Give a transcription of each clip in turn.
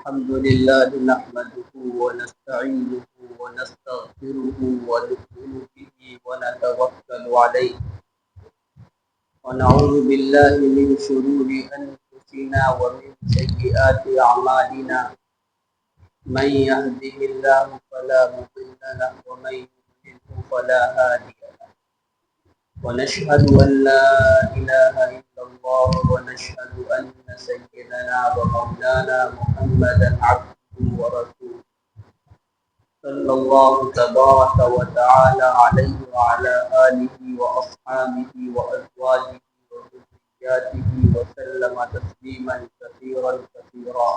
الحمد لله نحمده ونستعينه ونستغفره ونؤمن به ونتوكل عليه ونعوذ بالله من شرور أنفسنا ومن سيئات أعمالنا من يهده الله فلا مضل له ومن يضلل فلا هادي له ونشهد أن لا إله إلا الله ونشهد أن سيدنا ومولانا محمدا عبده ورسوله صلى الله تبارك وتعالى عليه وعلى آله وأصحابه وأزواجه وذرياته وسلم تسليما كثيرا كثيرا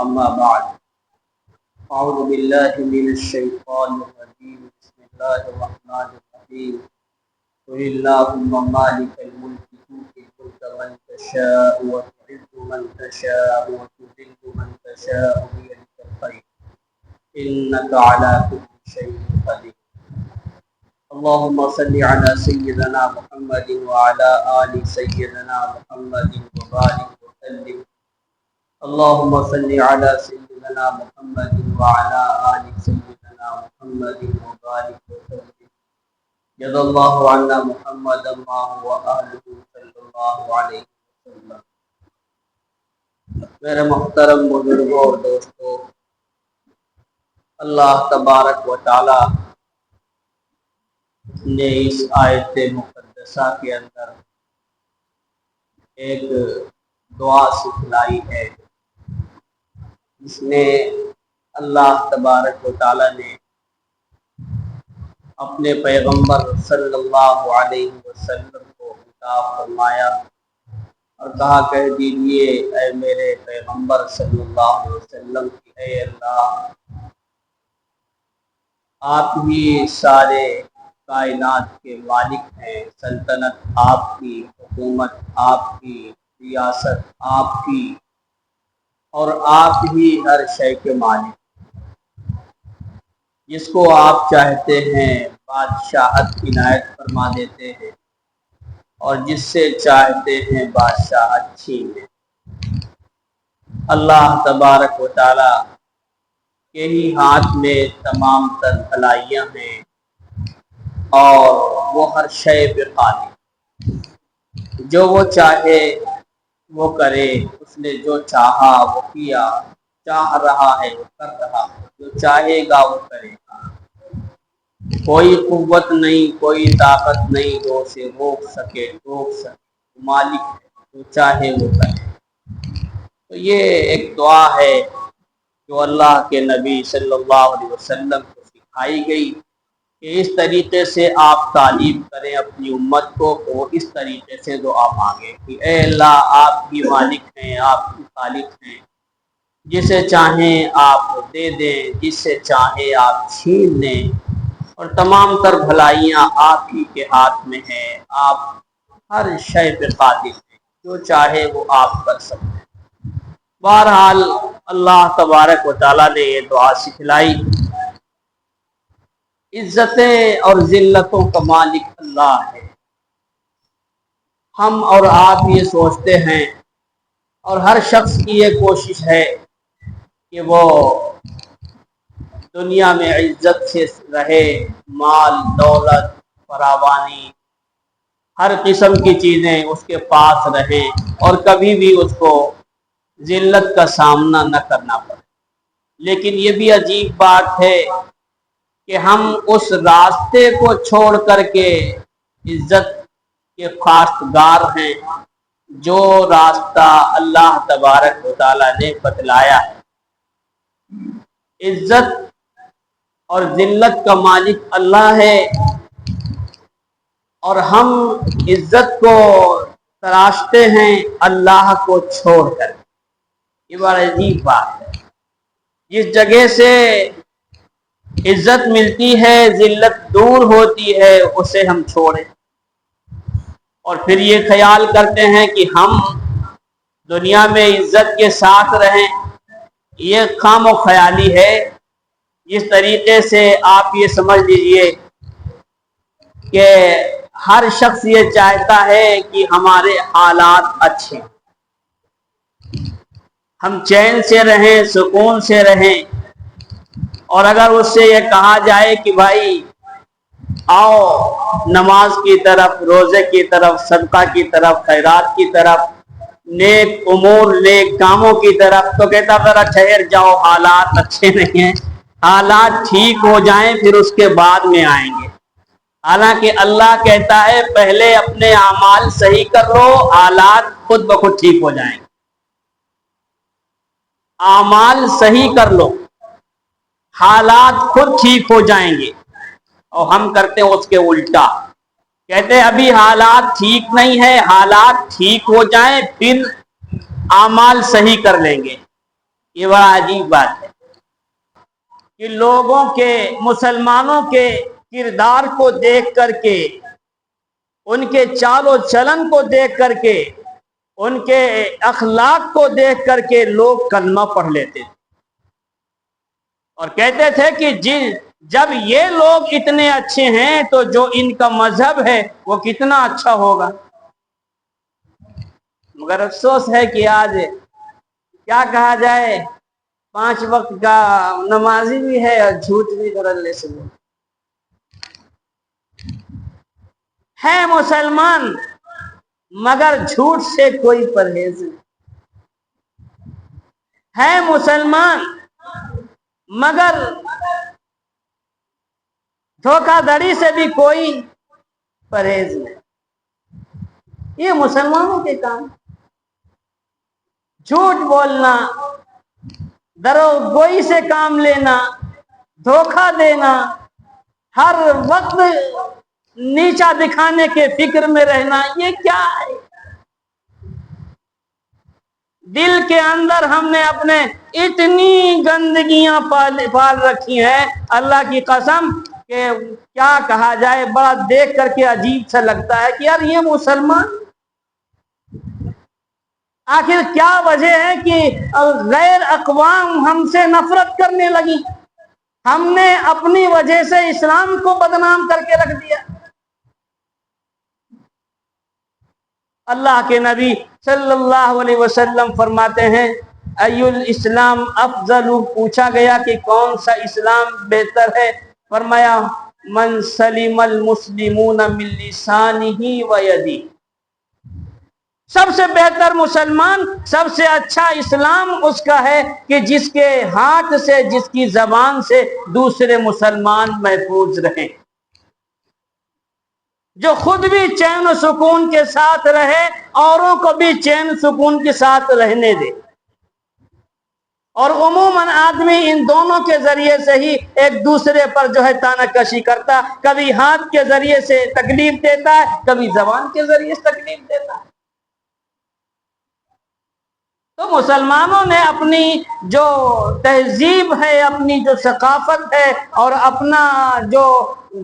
أما بعد أعوذ بالله من الشيطان الرجيم بسم الله الرحمن الرحيم قل اللهم مالك الملك تؤتي الملك من تشاء وتعز من تشاء وتذل من تشاء بيدك الخير إنك على كل شيء قدير اللهم صل على سيدنا محمد وعلى آل سيدنا محمد وبارك وسلم اللهم صل على سيدنا محمد وعلى آل سيدنا محمد وبارك وسلم جزا اللہ عنا محمد ما هو اہلہ صلی اللہ علیہ وسلم۔ میرے محترم بزرگوں اور دوستوں، اللہ تبارک و تعالی نے اس آیت مقدسہ کے اندر ایک دعا سکھلائی ہے جس میں اللہ تبارک و تعالی نے اپنے پیغمبر صلی اللہ علیہ وسلم کو خطاب فرمایا اور کہا کہہ دیجئے اے میرے پیغمبر صلی اللہ علیہ وسلم کہ اے اللہ، آپ ہی سارے کائنات کے مالک ہیں، سلطنت آپ کی، حکومت آپ کی، ریاست آپ کی، اور آپ ہی ہر شے کے مالک۔ جس کو آپ چاہتے ہیں بادشاہت عنایت فرما دیتے ہیں اور جس سے چاہتے ہیں بادشاہت چھین لیتے ہیں۔ اللہ تبارک و تعالی کے ہی ہاتھ میں تمام تر بھلائیاں ہیں اور وہ ہر شے پہ قادر، جو وہ چاہے وہ کرے، اس نے جو چاہا وہ کیا، چاہ رہا ہے وہ کر رہا ہے، جو چاہے گا وہ کرے گا۔ کوئی قوت نہیں، کوئی طاقت نہیں جو اسے روک سکے ٹوک سکے، مالک ہے، جو چاہے وہ کرے۔ تو یہ ایک دعا ہے جو اللہ کے نبی صلی اللہ علیہ وسلم کو سکھائی گئی کہ اس طریقے سے آپ تعلیم کریں اپنی امت کو، وہ اس طریقے سے دعا مانگے کہ اے اللہ، آپ ہی مالک ہیں، آپ ہی خالق ہیں، جسے چاہیں آپ دے دیں، جس سے چاہیں آپ چھین لیں، اور تمام تر بھلائیاں آپ ہی کے ہاتھ میں ہیں، آپ ہر شے پہ قادر ہیں، جو چاہے وہ آپ کر سکتے ہیں۔ بہرحال اللہ تبارک و تعالیٰ نے یہ دعا سکھلائی۔ عزتیں اور ذلتوں کا مالک اللہ ہے۔ ہم اور آپ یہ سوچتے ہیں اور ہر شخص کی یہ کوشش ہے کہ وہ دنیا میں عزت سے رہے، مال دولت فراوانی ہر قسم کی چیزیں اس کے پاس رہیں اور کبھی بھی اس کو ذلت کا سامنا نہ کرنا پڑے۔ لیکن یہ بھی عجیب بات ہے کہ ہم اس راستے کو چھوڑ کر کے عزت کے خواستگار ہیں جو راستہ اللہ تبارک و تعالیٰ نے بتلایا ہے۔ عزت اور ذلت کا مالک اللہ ہے اور ہم عزت کو تراشتے ہیں اللہ کو چھوڑ کر۔ یہ بڑا عجیب بات ہے۔ جس جگہ سے عزت ملتی ہے ذلت دور ہوتی ہے، اسے ہم چھوڑیں اور پھر یہ خیال کرتے ہیں کہ ہم دنیا میں عزت کے ساتھ رہیں۔ یہ خام و خیالی ہے۔ جس طریقے سے آپ یہ سمجھ لیجئے کہ ہر شخص یہ چاہتا ہے کہ ہمارے حالات اچھے، ہم چین سے رہیں، سکون سے رہیں. اور اگر اس سے یہ کہا جائے کہ بھائی آؤ نماز کی طرف، روزے کی طرف، صدقہ کی طرف، خیرات کی طرف، نیک امور نیک کاموں کی طرف، تو کہتا ذرا ٹھہر جاؤ، حالات اچھے نہیں ہیں، حالات ٹھیک ہو جائیں پھر اس کے بعد میں آئیں گے. حالانکہ اللہ کہتا ہے پہلے اپنے اعمال صحیح کر لو، حالات خود بخود ٹھیک ہو جائیں گے. اعمال صحیح کر لو، حالات خود ٹھیک ہو جائیں گے. اور ہم کرتے ہیں اس کے الٹا، کہتے ہیں ابھی حالات ٹھیک نہیں ہے، حالات ٹھیک ہو جائیں پھر اعمال صحیح کر لیں گے. یہ بڑا عجیب بات ہے کہ لوگوں کے، مسلمانوں کے کردار کو دیکھ کر کے، ان کے چال و چلن کو دیکھ کر کے، ان کے اخلاق کو دیکھ کر کے لوگ کلمہ پڑھ لیتے تھے اور کہتے تھے کہ جب یہ لوگ اتنے اچھے ہیں تو جو ان کا مذہب ہے وہ کتنا اچھا ہوگا. مگر افسوس ہے کہ آج کیا کہا جائے، 5 وقت کا نمازی بھی ہے اور جھوٹ بھی دھڑلے سے بولتا ہے. مسلمان مگر جھوٹ سے کوئی پرہیز نہیں ہے. مسلمان مگر دھوکہ دھڑی سے بھی کوئی پرہیز نہیں. یہ مسلمانوں کے کام، جھوٹ بولنا، دروغ گوئی سے کام لینا، دھوکہ دینا، ہر وقت نیچا دکھانے کے فکر میں رہنا، یہ کیا ہے؟ دل کے اندر ہم نے اپنے اتنی گندگیاں پال رکھی ہیں، اللہ کی قسم کہ کیا کہا جائے. بڑا دیکھ کر کے عجیب سا لگتا ہے کہ یار یہ مسلمان آخر کیا وجہ ہے کہ غیر اقوام ہم سے نفرت کرنے لگی؟ ہم نے اپنی وجہ سے اسلام کو بدنام کر کے رکھ دیا. اللہ کے نبی صلی اللہ علیہ وسلم فرماتے ہیں ای الاسلام افضل، پوچھا گیا کہ کون سا اسلام بہتر ہے؟ فرمایا من سلم المسلمون من لسانہ و یدہ. سب سے بہتر مسلمان، سب سے اچھا اسلام اس کا ہے کہ جس کے ہاتھ سے، جس کی زبان سے دوسرے مسلمان محفوظ رہیں، جو خود بھی چین و سکون کے ساتھ رہے، اوروں کو بھی چین سکون کے ساتھ رہنے دے. اور عموماً آدمی ان دونوں کے ذریعے سے ہی ایک دوسرے پر جو ہے تانا کشی کرتا، کبھی ہاتھ کے ذریعے سے تکلیف دیتا ہے، کبھی زبان کے ذریعے سے تکلیف دیتا ہے. تو مسلمانوں نے اپنی جو تہذیب ہے، اپنی جو ثقافت ہے، اور اپنا جو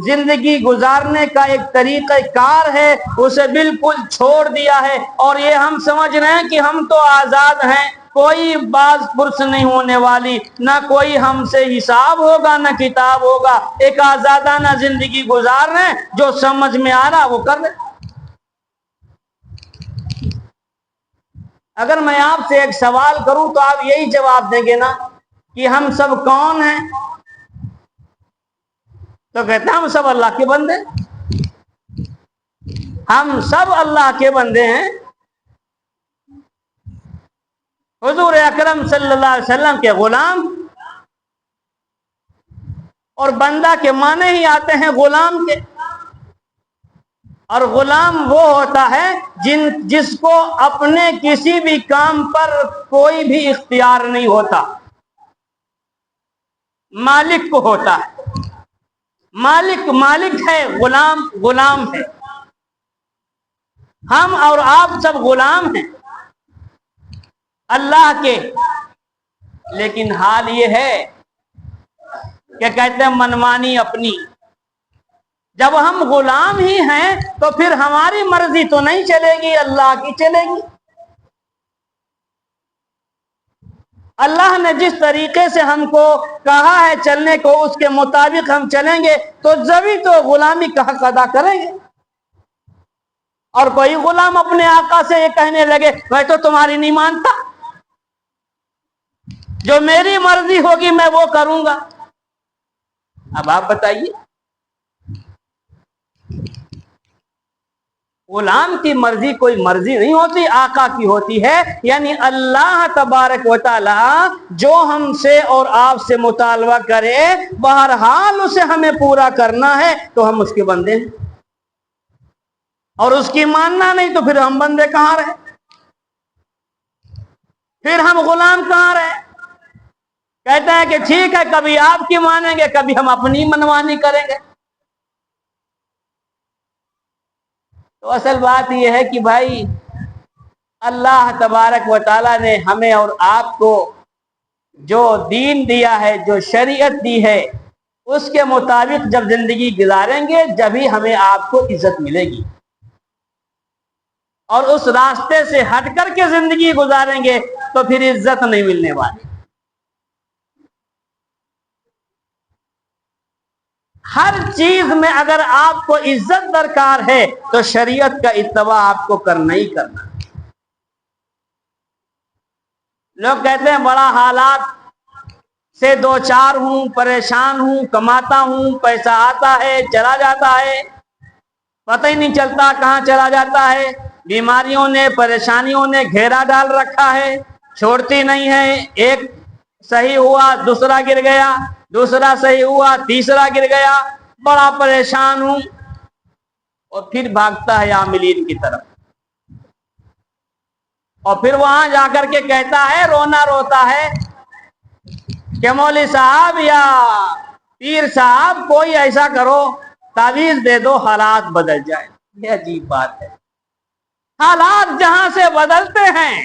زندگی گزارنے کا ایک طریقہ کار ہے، اسے بالکل چھوڑ دیا ہے. اور یہ ہم سمجھ رہے ہیں کہ ہم تو آزاد ہیں، کوئی باز پرس نہیں ہونے والی، نہ کوئی ہم سے حساب ہوگا نہ کتاب ہوگا. ایک آزادانہ زندگی گزار رہے ہیں، جو سمجھ میں آ رہا وہ کر رہے. اگر میں آپ سے ایک سوال کروں تو آپ یہی جواب دیں گے نا کہ ہم سب کون ہیں؟ تو کہتے ہیں ہم سب اللہ کے بندے، ہم سب اللہ کے بندے ہیں. حضور اکرم صلی اللہ علیہ وسلم کے غلام. اور بندہ کے معنی ہی آتے ہیں غلام کے. اور غلام وہ ہوتا ہے جس کو اپنے کسی بھی کام پر کوئی بھی اختیار نہیں ہوتا، مالک کو ہوتا ہے. مالک ہے، غلام غلام ہے. ہم اور آپ سب غلام ہیں اللہ کے. لیکن حال یہ ہے کہ کہتے ہیں منمانی اپنی. جب ہم غلام ہی ہیں تو پھر ہماری مرضی تو نہیں چلے گی، اللہ کی چلے گی. اللہ نے جس طریقے سے ہم کو کہا ہے چلنے کو، اس کے مطابق ہم چلیں گے تو جبھی تو غلامی کا حق ادا کریں گے. اور کوئی غلام اپنے آقا سے یہ کہنے لگے میں تو تمہاری نہیں مانتا، جو میری مرضی ہوگی میں وہ کروں گا۔ اب آپ بتائیے، غلام کی مرضی کوئی مرضی نہیں ہوتی، آقا کی ہوتی ہے۔ یعنی اللہ تبارک و تعالی جو ہم سے اور آپ سے مطالبہ کرے بہرحال اسے ہمیں پورا کرنا ہے، تو ہم اس کے بندے ہیں، اور اس کی ماننا نہیں تو پھر ہم بندے کہاں رہے، پھر ہم غلام کہاں رہے۔ کہتا ہے کہ ٹھیک ہے، کبھی آپ کی مانیں گے، کبھی ہم اپنی منمانی کریں گے۔ تو اصل بات یہ ہے کہ بھائی اللہ تبارک و تعالیٰ نے ہمیں اور آپ کو جو دین دیا ہے، جو شریعت دی ہے، اس کے مطابق جب زندگی گزاریں گے جبھی ہمیں آپ کو عزت ملے گی، اور اس راستے سے ہٹ کر کے زندگی گزاریں گے تو پھر عزت نہیں ملنے والی۔ ہر چیز میں اگر آپ کو عزت درکار ہے تو شریعت کا اتباع آپ کو کرنا ہی کرنا۔ لوگ کہتے ہیں بڑا حالات سے دو چار ہوں، پریشان ہوں، کماتا ہوں، پیسہ آتا ہے چلا جاتا ہے، پتہ ہی نہیں چلتا کہاں چلا جاتا ہے، بیماریوں نے پریشانیوں نے گھیرا ڈال رکھا ہے، چھوڑتی نہیں ہے، ایک صحیح ہوا دوسرا گر گیا، دوسرا صحیح ہوا تیسرا گر گیا، بڑا پریشان ہوں، اور پھر بھاگتا ہے عاملین کی طرف، اور پھر وہاں جا کر کے کہتا ہے، رونا روتا ہے کہ مولوی صاحب یا پیر صاحب کوئی ایسا کرو، تعویذ دے دو حالات بدل جائے۔ یہ عجیب بات ہے، حالات جہاں سے بدلتے ہیں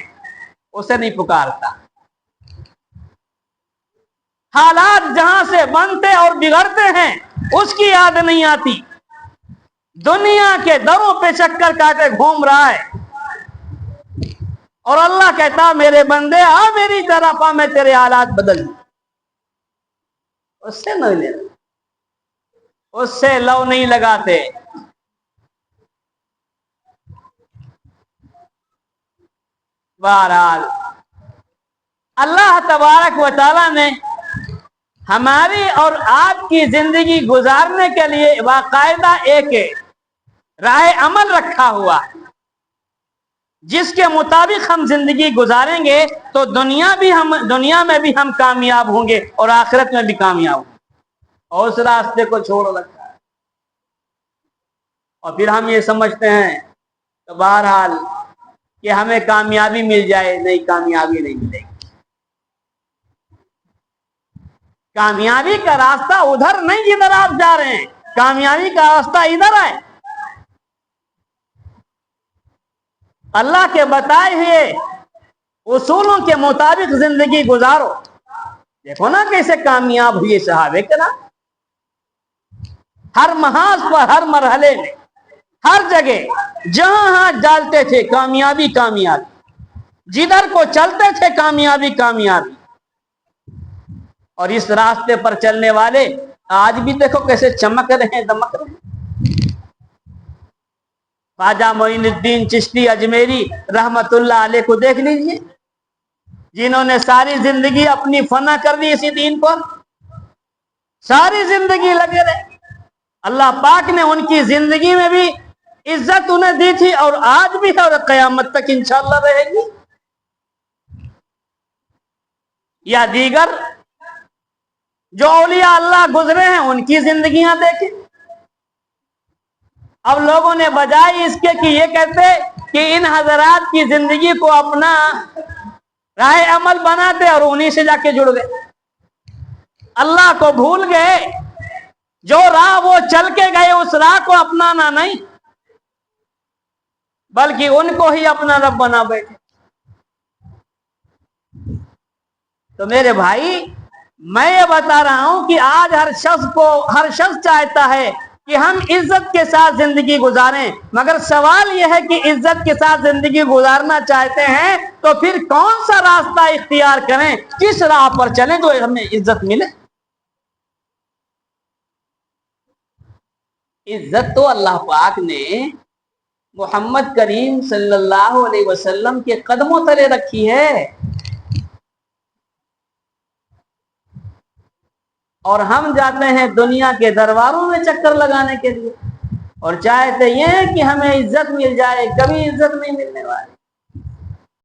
اسے نہیں پکارتا، حالات جہاں سے بنتے اور بگڑتے ہیں اس کی یاد نہیں آتی، دنیا کے دروں پہ چکر کاٹے گھوم رہا ہے، اور اللہ کہتا میرے بندے آ میری طرف آ، میں تیرے حالات بدل دوں۔ اس سے نہیں لینا، اس سے لو نہیں لگاتے۔ بہرحال اللہ تبارک و تعالی نے ہماری اور آپ کی زندگی گزارنے کے لیے باقاعدہ ایک راہ عمل رکھا ہوا ہے، جس کے مطابق ہم زندگی گزاریں گے تو دنیا میں بھی ہم کامیاب ہوں گے اور آخرت میں بھی کامیاب ہوں گے، اور اس راستے کو چھوڑ رکھا ہے، اور پھر ہم یہ سمجھتے ہیں تو بہرحال کہ ہمیں کامیابی مل جائے، نہیں، کامیابی نہیں ملے گی۔ کامیابی کا راستہ ادھر نہیں جدھر آپ جا رہے ہیں، کامیابی کا راستہ ادھر ہے، اللہ کے بتائے ہوئے اصولوں کے مطابق زندگی گزارو۔ دیکھو نا کیسے کامیاب ہوئے صحابہ کرام، ہر محاذ پر، ہر مرحلے میں، ہر جگہ جہاں ہاتھ ڈالتے تھے کامیابی کامیابی، جدھر کو چلتے تھے کامیابی کامیابی۔ اور اس راستے پر چلنے والے آج بھی دیکھو کیسے چمک رہے ہیں، دمک رہے ہیں۔ خواجہ معین الدین چشتی اجمیری رحمت اللہ علیہ کو دیکھ لیجئے، جنہوں نے ساری زندگی اپنی فنا کر دی اسی دین پر، ساری زندگی لگے رہے، اللہ پاک نے ان کی زندگی میں بھی عزت انہیں دی تھی، اور آج بھی ہے اور قیامت تک انشاءاللہ رہے گی۔ یا دیگر جو اولیاء اللہ گزرے ہیں ان کی زندگیاں دیکھیں، اب لوگوں نے بجائے اس کے کہ یہ کہتے کہ ان حضرات کی زندگی کو اپنا راہ عمل بناتے اور انہی سے جا کے جڑ گئے، اللہ کو بھول گئے، جو راہ وہ چل کے گئے اس راہ کو اپنانا نہیں بلکہ ان کو ہی اپنا رب بنا بیٹھے۔ تو میرے بھائی میں یہ بتا رہا ہوں کہ آج ہر شخص چاہتا ہے کہ ہم عزت کے ساتھ زندگی گزاریں، مگر سوال یہ ہے کہ عزت کے ساتھ زندگی گزارنا چاہتے ہیں تو پھر کون سا راستہ اختیار کریں، کس راہ پر چلیں جو ہمیں عزت ملے۔ عزت تو اللہ پاک نے محمد کریم صلی اللہ علیہ وسلم کے قدموں تلے رکھی ہے۔ اور ہم جاتے ہیں دنیا کے درباروں میں چکر لگانے کے لیے اور چاہتے یہ ہیں کہ ہمیں عزت مل جائے، کبھی عزت نہیں ملنے والی۔